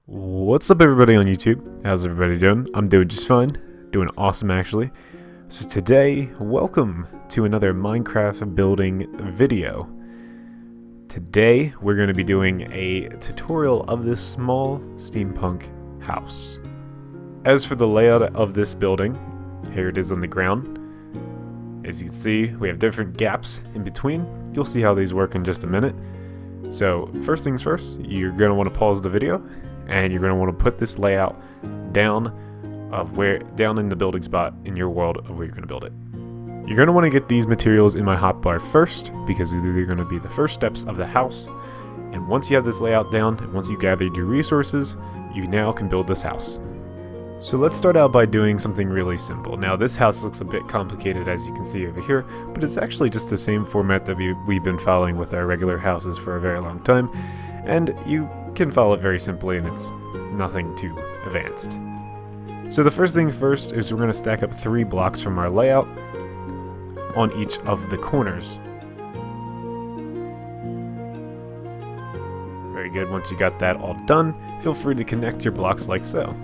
What's up, everybody on YouTube? How's everybody doing? I'm doing just fine. Doing awesome, actually. So today, welcome to another Minecraft building video. Today, we're going to be doing a tutorial of this small steampunk house. As for the layout of this building, here it is on the ground. As you can see, we have different gaps in between. You'll see how these work in just a minute. So, first things first, you're going to want to pause the video. And you're going to want to put this layout down in the building spot in your world of where you're going to build it. You're going to want to get these materials in my hotbar first, because they're going to be the first steps of the house. And once you have this layout down, and once you gathered your resources, you now can build this house. So let's start out by doing something really simple. Now this house looks a bit complicated, as you can see over here, but it's actually just the same format that we've been following with our regular houses for a very long time. And you can follow it very simply, and it's nothing too advanced. So the first thing first is we're going to stack up 3 blocks from our layout on each of the corners. Very good. Once you got that all done, feel free to connect your blocks like so.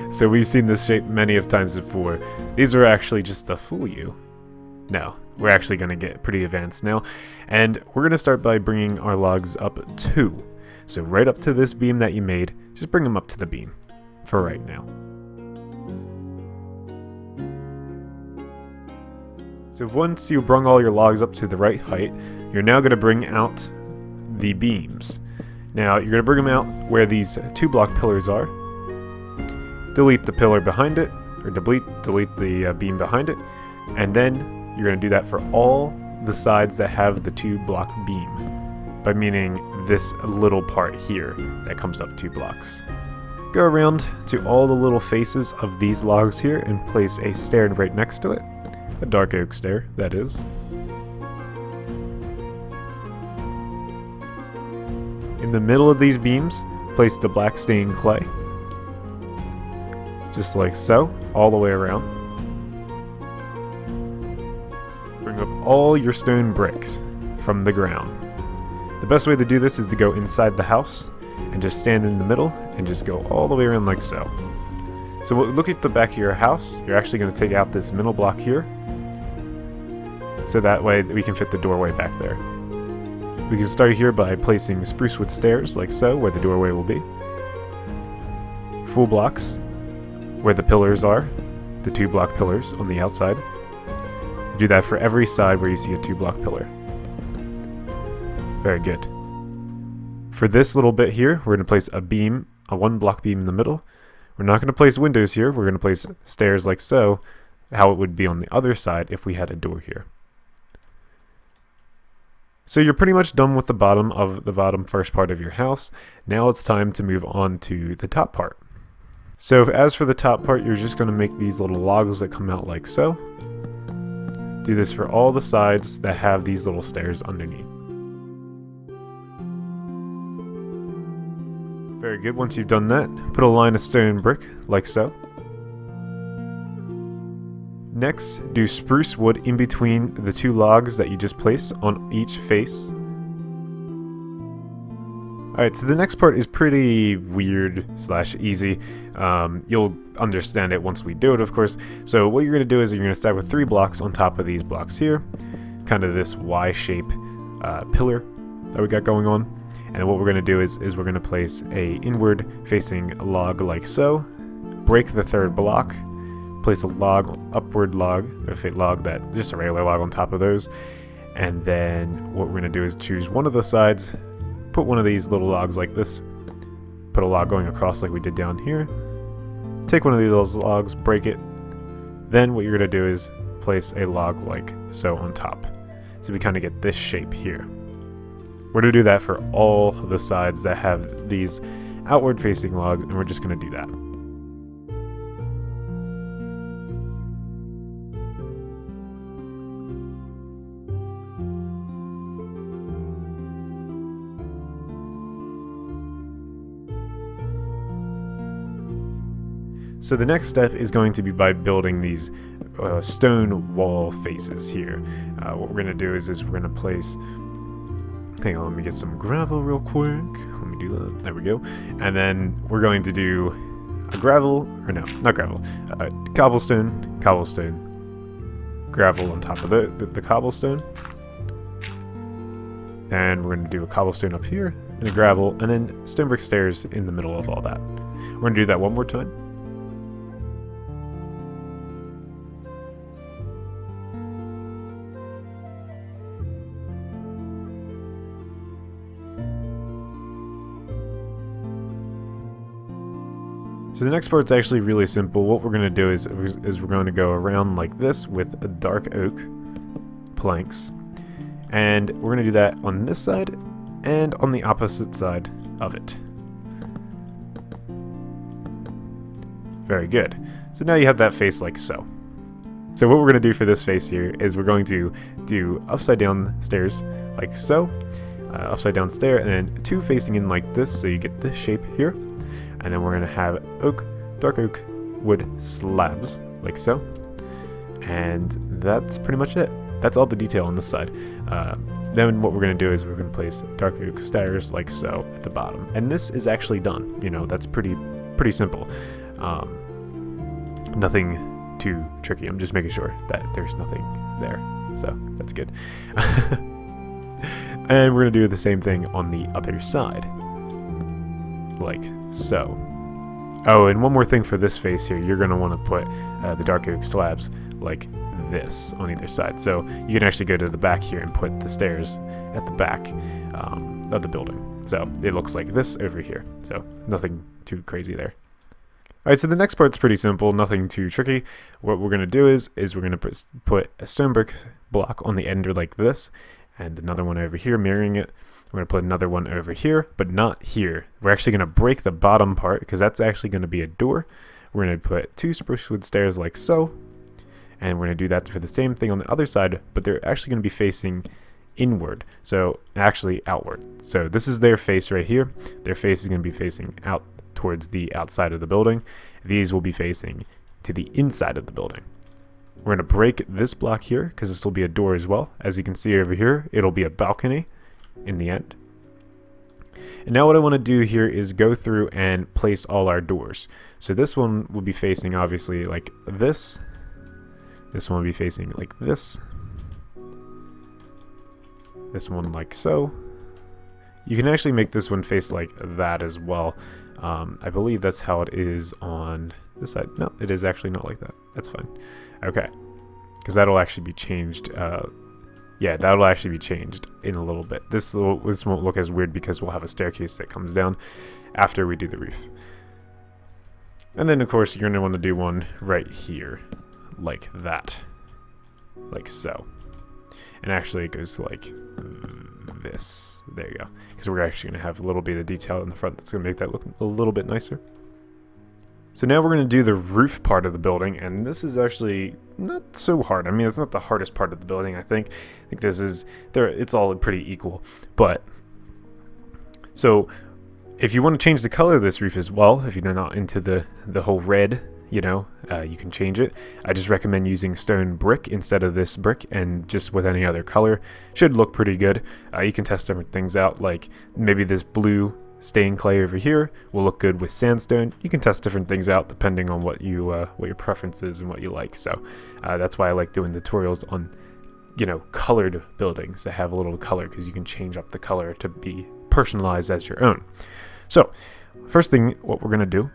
So we've seen this shape many of times before. These are actually just to fool you. No, we're actually going to get pretty advanced now, and we're going to start by bringing our logs up 2. So right up to this beam that you made, just bring them up to the beam for right now. So once you brung all your logs up to the right height, you're now going to bring out the beams. Now you're going to bring them out where these 2 block pillars are. Delete the pillar behind it, or delete the beam behind it, and then you're going to do that for all the sides that have the 2 block beam, by meaning this little part here that comes up 2 blocks. Go around to all the little faces of these logs here and place a stair right next to it. A dark oak stair, that is. In the middle of these beams, place the black stained clay. Just like so, all the way around. Bring up all your stone bricks from the ground. The best way to do this is to go inside the house and just stand in the middle and just go all the way around like so. So look at the back of your house. You're actually going to take out this middle block here, so that way we can fit the doorway back there. We can start here by placing spruce wood stairs like so, where the doorway will be. Full blocks where the pillars are, the 2 block pillars on the outside. Do that for every side where you see a 2 block pillar. Very good. For this little bit here, we're going to place a beam, a 1 block beam in the middle. We're not going to place windows here. We're going to place stairs like so, how it would be on the other side if we had a door here. So you're pretty much done with the bottom first part of your house. Now it's time to move on to the top part. So as for the top part, you're just going to make these little logs that come out like so. Do this for all the sides that have these little stairs underneath. Very good. Once you've done that, put a line of stone brick like so. Next, do spruce wood in between the 2 logs that you just placed on each face. Alright, so the next part is pretty weird / easy. You'll understand it once we do it, of course. So what you're going to do is you're going to start with 3 blocks on top of these blocks here. Kind of this Y-shape pillar that we got going on. And what we're going to do is we're going to place a inward facing log like so. Break the 3rd block. Place a upward log, just a regular log on top of those. And then what we're going to do is choose one of the sides. Put one of these little logs like this. Put a log going across like we did down here. Take one of these little logs, break it. Then what you're going to do is place a log like so on top. So we kind of get this shape here. We're going to do that for all the sides that have these outward facing logs, and we're just going to do that. So the next step is going to be by building these stone wall faces here. What we're going to do is we're going to place Hang on, let me get some gravel real quick. Let me do that. There we go. And then we're going to do a gravel, or no, not gravel, cobblestone, cobblestone, gravel on top of the cobblestone. And we're going to do a cobblestone up here, and a gravel, and then stone brick stairs in the middle of all that. We're going to do that one more time. So the next part's actually really simple. What we're going to do is we're going to go around like this with a dark oak planks. And we're going to do that on this side and on the opposite side of it. Very good. So now you have that face like so. So what we're going to do for this face here is we're going to do upside down stairs like so. Upside down stair, and then two facing in like this, so you get this shape here. And then we're going to have oak, dark oak wood slabs, like so. And that's pretty much it. That's all the detail on this side. Then what we're going to do is we're going to place dark oak stairs, like so, at the bottom. And this is actually done. You know, that's pretty simple. Nothing too tricky. I'm just making sure that there's nothing there. So, that's good. And we're going to do the same thing on the other side. Like so. Oh, and one more thing for this face here, you're going to want to put the dark oak slabs like this on either side. So you can actually go to the back here and put the stairs at the back of the building. So it looks like this over here. So nothing too crazy there. Alright, so the next part's pretty simple, nothing too tricky. What we're going to do is we're going to put a stone brick block on the ender like this, and another one over here mirroring it. We're going to put another one over here, but not here. We're actually going to break the bottom part because that's actually going to be a door. We're going to put two spruce wood stairs like so, and we're going to do that for the same thing on the other side, but they're actually going to be facing inward, so actually outward. So this is their face right here. Their face is going to be facing out towards the outside of the building. These will be facing to the inside of the building. We're going to break this block here because this will be a door as well. As you can see over here, it'll be a balcony in the end. And now what I want to do here is go through and place all our doors. So this one will be facing obviously like this. This one will be facing like this. This one like so. You can actually make this one face like that as well. I believe that's how it is on this side. No, it is actually not like that. That's fine. Okay. Because that'll actually be changed. Yeah, that'll actually be changed in a little bit. This won't look as weird because we'll have a staircase that comes down after we do the roof. And then, of course, you're going to want to do one right here. Like that. Like so. And actually, it goes like this. There you go. Because we're actually going to have a little bit of detail in the front that's going to make that look a little bit nicer. So now we're going to do the roof part of the building, and this is actually not so hard. I mean, it's not the hardest part of the building, I think. I think this is, it's all pretty equal. But, so, if you want to change the color of this roof as well, if you're not into the whole red, you know, you can change it. I just recommend using stone brick instead of this brick, and just with any other color. Should look pretty good. You can test different things out, like maybe this blue stained clay over here will look good with sandstone. You can test different things out depending on what your preference is and what you like. So that's why I like doing tutorials on, you know, colored buildings that have a little color, because you can change up the color to be personalized as your own. So first thing, what we're going to do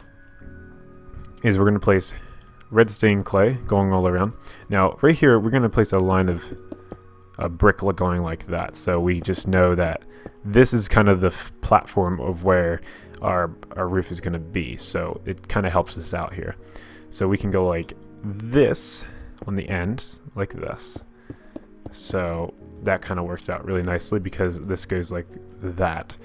is we're going to place red stained clay going all around. Now right here we're going to place a line of a brick going like that, so we just know that this is kind of the platform of where our roof is going to be. So it kind of helps us out here. So we can go like this on the end, like this. So that kind of works out really nicely because this goes like that.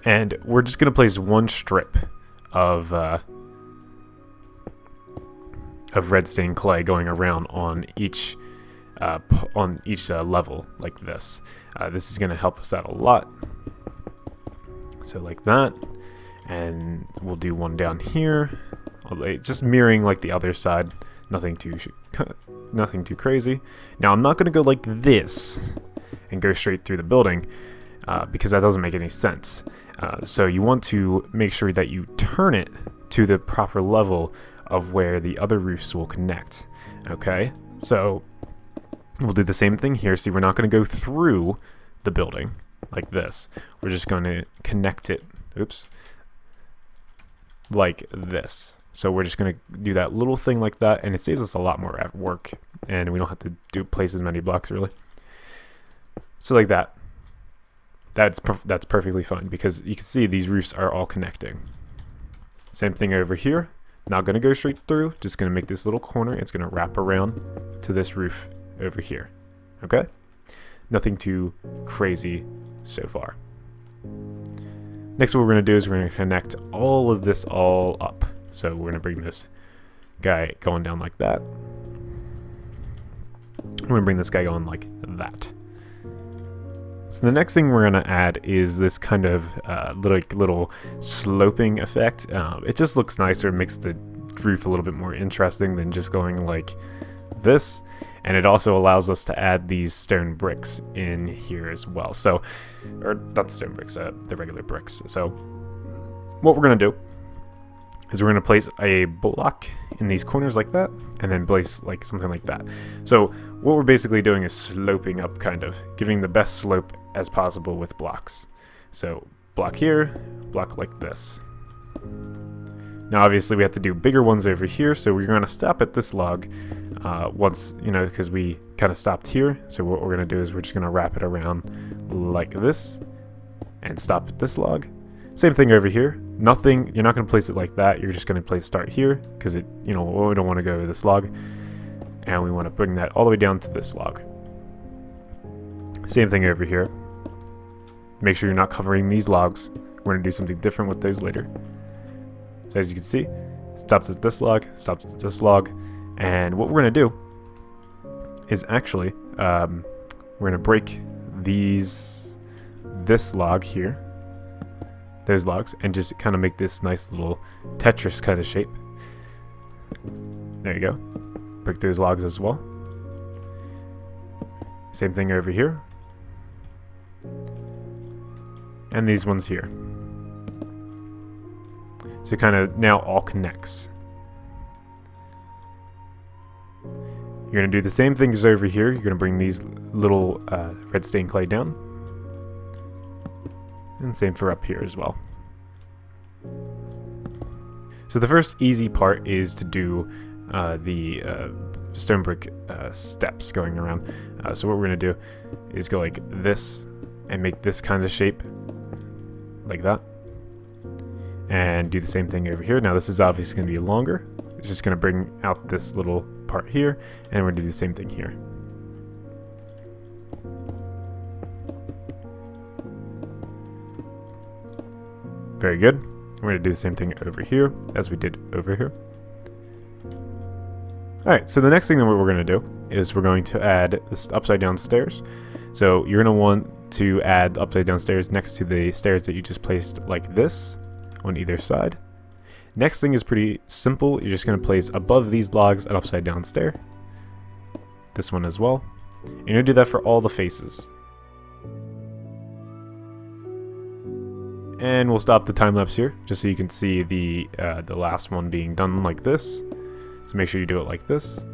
And we're just going to place one strip of red stained clay going around on each level like this. This is going to help us out a lot. So like that, and we'll do one down here, just mirroring like the other side. Nothing too crazy. Now I'm not going to go like this and go straight through the building, because that doesn't make any sense. So you want to make sure that you turn it to the proper level of where the other roofs will connect. Okay, so we'll do the same thing here. See, we're not going to go through the building like this. We're just going to connect it, oops, like this. So we're just going to do that little thing like that, and it saves us a lot more work, and we don't have to place as many blocks really. So like that. That's perfectly fine, because you can see these roofs are all connecting. Same thing over here. Not going to go straight through, just going to make this little corner. It's going to wrap around to this roof over here. Okay? Nothing too crazy so far. Next, what we're going to do is we're going to connect all of this all up. So we're going to bring this guy going down like that. We're going to bring this guy going like that. So the next thing we're going to add is this kind of little sloping effect. It just looks nicer. It makes the roof a little bit more interesting than just going like this. And it also allows us to add these stone bricks in here as well. So, or not the stone bricks, the regular bricks. So what we're going to do is we're going to place a block in these corners like that, and then place like something like that. So what we're basically doing is sloping up, kind of giving the best slope as possible with blocks. So block here, block like this. Now obviously we have to do bigger ones over here, so we're going to stop at this log once, you know, because we kind of stopped here. So what we're going to do is we're just going to wrap it around like this and stop at this log. Same thing over here. Nothing, you're not going to place it like that. You're just going to start here, because it, you know, we don't want to go to this log, and we want to bring that all the way down to this log. Same thing over here. Make sure you're not covering these logs. We're going to do something different with those later. So as you can see, stops at this log, stops at this log, and what we're going to do is actually we're going to break this log here, those logs, and just kind of make this nice little Tetris kind of shape. There you go. Break those logs as well. Same thing over here. And these ones here. So kind of now all connects. You're going to do the same things over here. You're going to bring these little red stained clay down. And same for up here as well. So the first easy part is to do the stone brick steps going around. So what we're going to do is go like this and make this kind of shape like that. And do the same thing over here. Now this is obviously going to be longer. It's just going to bring out this little part here, and we're going to do the same thing here. Very good. We're going to do the same thing over here as we did over here. Alright, so the next thing that we're going to do is we're going to add this upside down stairs. So you're going to want to add the upside down stairs next to the stairs that you just placed like this on either side. Next thing is pretty simple. You're just going to place above these logs an upside down stair. This one as well. And you're going to do that for all the faces. And we'll stop the time lapse here, just so you can see the last one being done like this. So make sure you do it like this.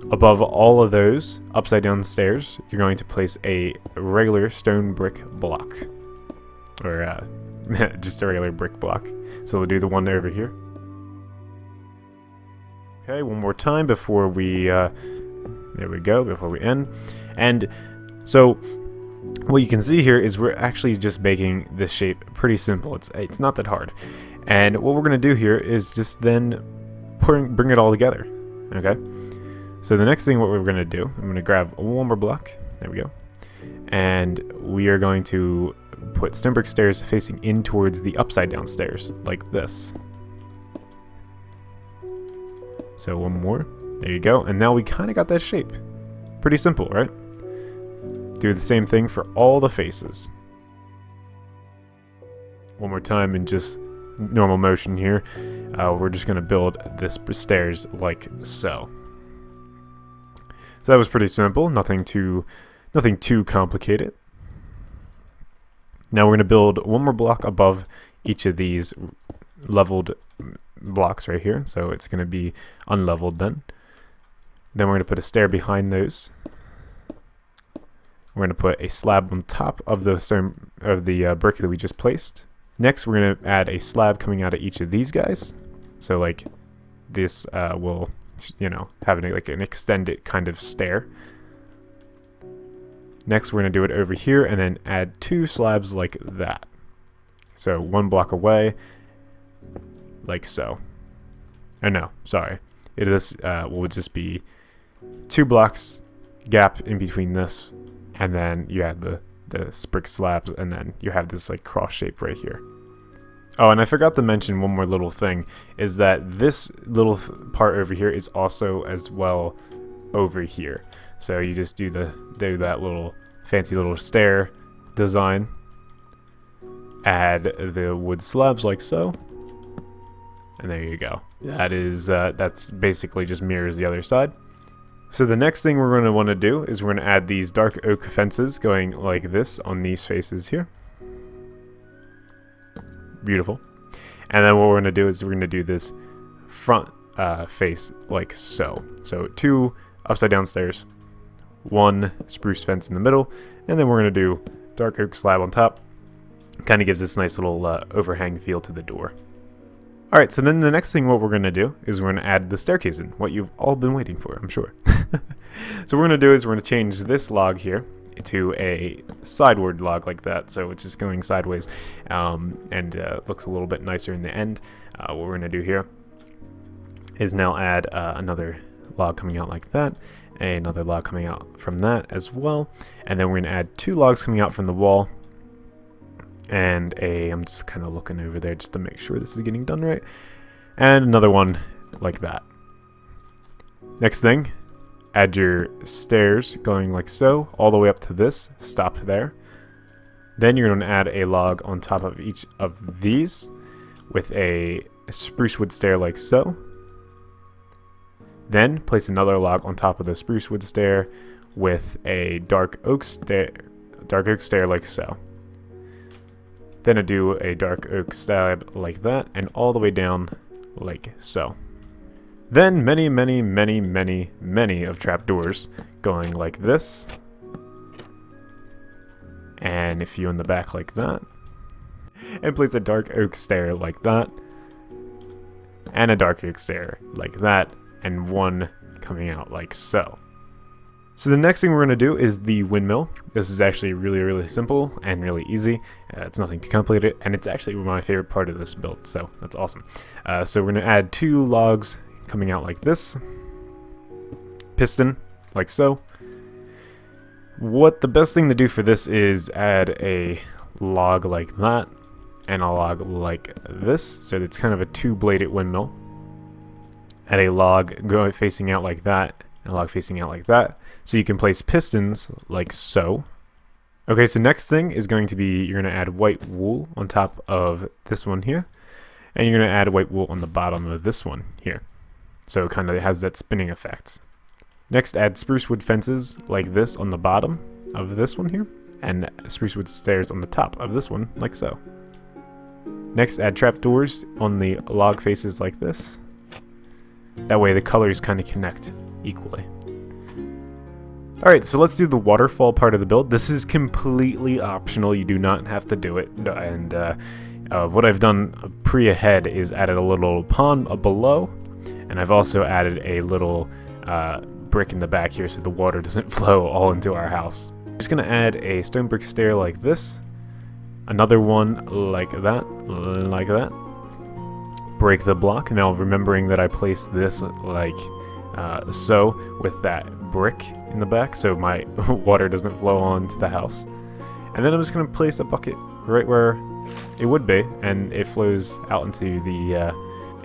Above all of those upside down stairs, you're going to place a regular stone brick block. Or just a regular brick block. So we'll do the one over here. Okay, one more time before we, there we go, before we end. And so what you can see here is we're actually just making this shape pretty simple. It's not that hard. And what we're going to do here is just then bring it all together. Okay? So the next thing what we're going to do, I'm going to grab one more block. There we go. And we are going to put stone brick stairs facing in towards the upside down stairs, like this. So one more. There you go. And now we kind of got that shape. Pretty simple, right? Do the same thing for all the faces. One more time in just normal motion here. We're just going to build this stairs like so. So that was pretty simple, nothing too complicated. Now we're going to build one more block above each of these leveled blocks right here, so it's going to be unleveled then. Then we're going to put a stair behind those. We're going to put a slab on top of the brick that we just placed. Next, we're going to add a slab coming out of each of these guys. So like this will, you know, have like an extended kind of stair. Next, we're going to do it over here and then add 2 slabs like that. So 1 block away, like so. Oh no, sorry. This will just be 2 blocks gap in between this, and then you add the brick slabs, and then you have this like cross shape right here. Oh, and I forgot to mention one more little thing, is that this little part over here is also as well over here. So you just do that little fancy little stair design, add the wood slabs like so, and there you go. That's basically just mirrors the other side. So the next thing we're going to want to do is we're going to add these dark oak fences going like this on these faces here. Beautiful. And then what we're going to do is we're going to do this front face like so. So 2 upside down stairs, 1 spruce fence in the middle, and then we're going to do dark oak slab on top. Kind of gives this nice little overhang feel to the door. Alright, so then the next thing what we're going to do is we're going to add the staircase in, what you've all been waiting for, I'm sure. So what we're going to do is we're going to change this log here to a sideward log like that, so it's just going sideways, and looks a little bit nicer in the end. What we're going to do here is now add another log coming out like that, another log coming out from that as well, and then we're going to add 2 logs coming out from the wall, and I'm just kind of looking over there just to make sure this is getting done right, and another one like that. Next thing, add your stairs going like so, all the way up to this, stop there. Then you're going to add a log on top of each of these with a spruce wood stair like so. Then place another log on top of the spruce wood stair with a dark oak stair like so. Then I do a dark oak slab like that, and all the way down like so. Then many of trapdoors going like this, and a few in the back like that, and place a dark oak stair like that, and a dark oak stair like that, and 1 coming out like so. So the next thing we're going to do is the windmill. This is actually really simple and really easy. It's nothing too complicated, and it's actually my favorite part of this build, so that's awesome. So we're going to add 2 logs coming out like this, piston like so. What the best thing to do for this is add a log like that and a log like this, so it's kind of a 2-bladed windmill. Add a log facing out like that and a log facing out like that, so you can place pistons like so. Okay, so next thing is going to be, you're going to add white wool on top of this one here, and you're going to add white wool on the bottom of this one here. So it kind of has that spinning effect. Next, add spruce wood fences like this on the bottom of this one here, and spruce wood stairs on the top of this one like so. Next, add trapdoors on the log faces like this. That way the colors kind of connect equally. Alright, so let's do the waterfall part of the build. This is completely optional, you do not have to do it, and what I've done pre-ahead is added a little pond below, and I've also added a little brick in the back here so the water doesn't flow all into our house. I'm just going to add a stone brick stair like this, another one like that, break the block. Now remembering that I placed this like so with that brick in the back so my water doesn't flow onto the house. And then I'm just going to place a bucket right where it would be, and it flows out into the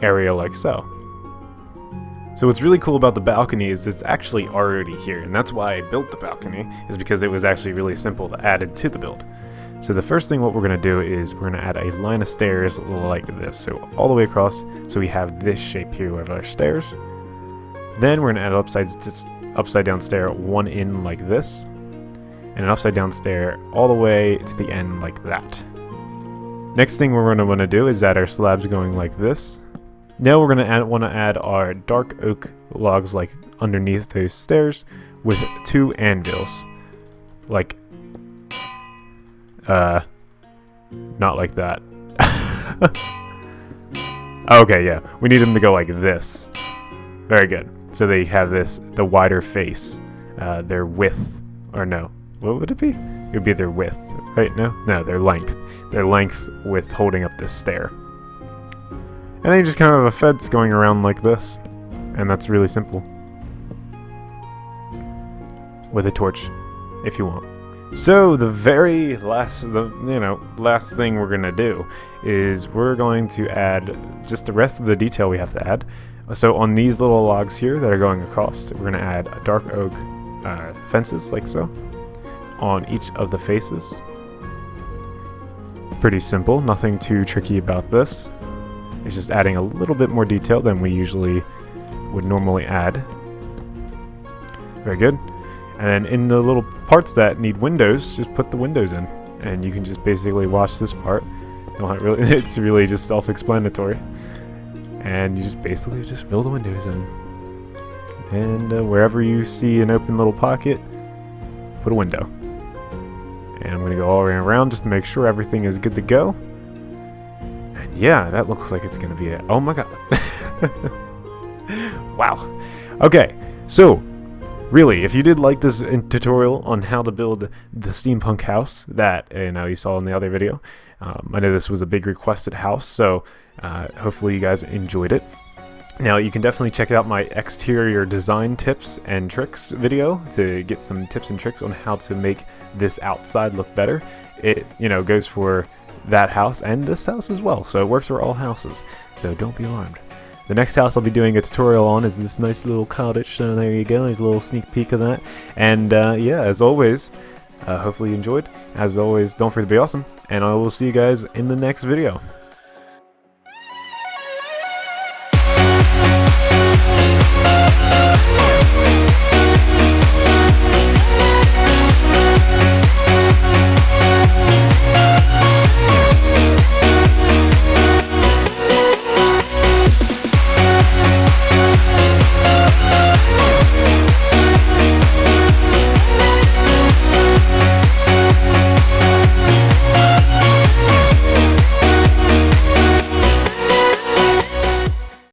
area like so. So what's really cool about the balcony is it's actually already here, and that's why I built the balcony, is because it was actually really simple to add it to the build. So the first thing what we're going to do is we're going to add a line of stairs like this, so all the way across, so we have this shape here of our stairs. Then we're going to add upside down stair, one in like this, and an upside down stair all the way to the end like that. Next thing we're going to want to do is add our slabs going like this. Now we're going to want to add our dark oak logs like underneath those stairs with 2 anvils. Like, not like that. Okay, yeah, we need them to go like this. Very good. So they have the wider face, their width, or no, what would it be? It would be their width, right? No, their length. Their length with holding up this stair. And then you just kind of have a fence going around like this, and that's really simple. With a torch, if you want. So the very last thing we're gonna do is we're going to add just the rest of the detail we have to add. So on these little logs here that are going across, we're gonna add a dark oak fences like so on each of the faces. Pretty simple, nothing too tricky about this. It's just adding a little bit more detail than we usually would normally add. Very good. And then in the little parts that need windows, just put the windows in. And you can just basically watch this part. It's really just self-explanatory. And you just basically just fill the windows in. And wherever you see an open little pocket, put a window. And I'm going to go all the way around just to make sure everything is good to go. And yeah, that looks like it's going to be it. Oh my god. Wow. Okay, so really, if you did like this tutorial on how to build the steampunk house that you saw in the other video, I know this was a big requested house, so hopefully you guys enjoyed it. Now you can definitely check out my exterior design tips and tricks video to get some tips and tricks on how to make this outside look better. It goes for that house and this house as well, so it works for all houses, so don't be alarmed. The next house I'll be doing a tutorial on is this nice little cottage, so there you go, there's a little sneak peek of that. And yeah, as always, hopefully you enjoyed. As always, don't forget to be awesome, and I will see you guys in the next video.